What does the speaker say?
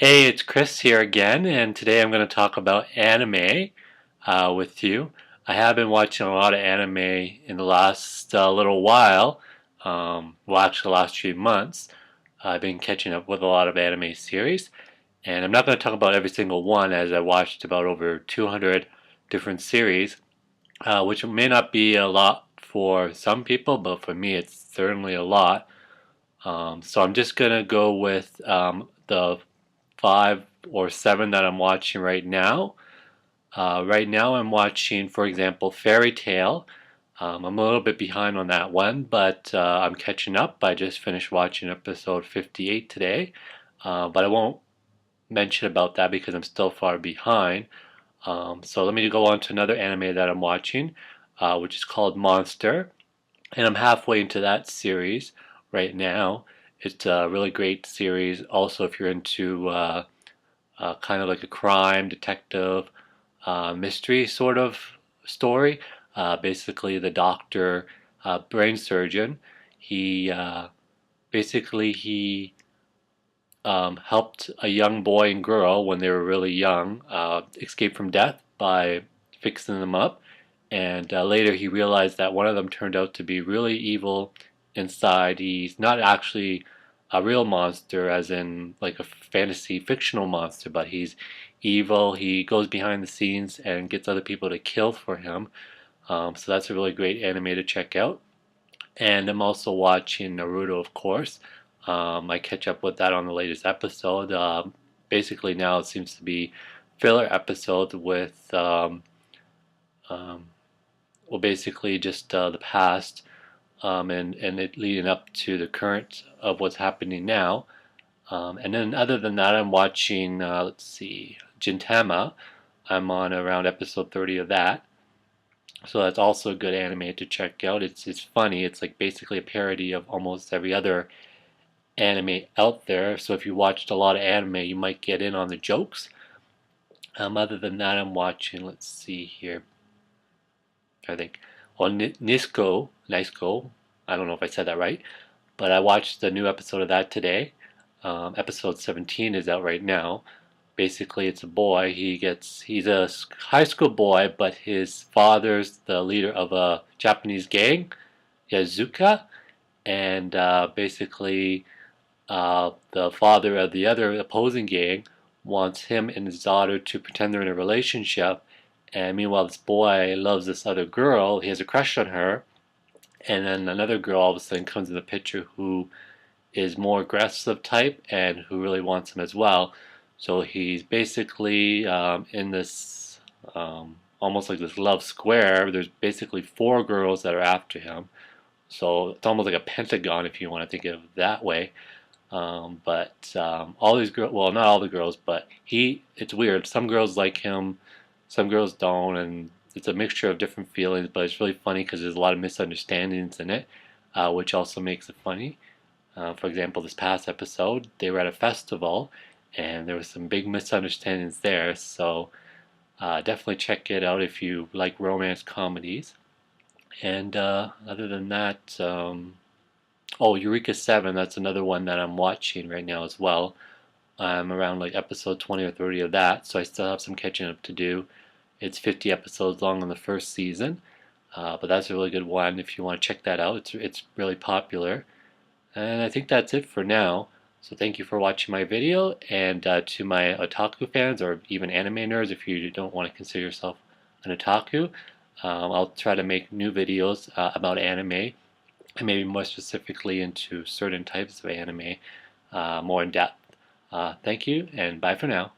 Hey, it's Chris here again, and today I'm going to talk about anime with you. I have been watching a lot of anime in the last little while, well, actually, the last few months. I've been catching up with a lot of anime series, and I'm not going to talk about every single one as I watched about over 200 different series, which may not be a lot for some people, but for me, it's certainly a lot. So I'm just going to go with the five or seven that I'm watching right now. Right now, I'm watching, for example, Fairy Tail. I'm a little bit behind on that one, but I'm catching up. I just finished watching episode 58 today, but I won't mention about that because I'm still far behind. So let me go on to another anime that I'm watching, which is called Monster, and I'm halfway into that series right now. It's a really great series. Also, if you're into kind of like a crime detective mystery sort of story. Basically, the doctor, brain surgeon, he basically he helped a young boy and girl when they were really young escape from death by fixing them up. And later he realized that one of them turned out to be really evil inside. He's not actually a real monster, as in like a fantasy fictional monster, but he's evil. He goes behind the scenes and gets other people to kill for him. So that's a really great anime to check out. And I'm also watching Naruto, of course. I catch up with that on the latest episode. Basically, now it seems to be filler episode with, um, well, basically just the past and it leading up to the current of what's happening now. And then other than that, I'm watching, let's see, Gintama. I'm on around episode 30 of that. So that's also a good anime to check out. It's funny. It's like basically a parody of almost every other anime out there. So if you watched a lot of anime, you might get in on the jokes. Other than that, I'm watching. Let's see here. I think on Nisco. I don't know if I said that right, but I watched the new episode of that today. Episode 17 is out right now. Basically, it's a boy. He's a high school boy, but his father's the leader of a Japanese gang, Yazuka, and basically the father of the other opposing gang wants him and his daughter to pretend they're in a relationship. And meanwhile, this boy loves this other girl. He has a crush on her. And then another girl all of a sudden comes in the picture who is more aggressive type and who really wants him as well. So he's basically in this almost like this love square. There's basically four girls that are after him. So it's almost like a pentagon if you want to think of it that way. But all these girls, well, not all the girls, but it's weird. Some girls like him, some girls don't, and it's a mixture of different feelings, but it's really funny because there's a lot of misunderstandings in it, which also makes it funny. For example, this past episode, they were at a festival, and there was some big misunderstandings there, so definitely check it out if you like romance comedies. And other than that, oh, Eureka 7, that's another one that I'm watching right now as well. I'm around like episode 20 or 30 of that, so I still have some catching up to do. It's 50 episodes long in the first season, but that's a really good one if you want to check that out. It's really popular. And I think that's it for now. So thank you for watching my video, and to my otaku fans or even anime nerds, if you don't want to consider yourself an otaku, I'll try to make new videos about anime, and maybe more specifically into certain types of anime, more in depth. Thank you, and bye for now.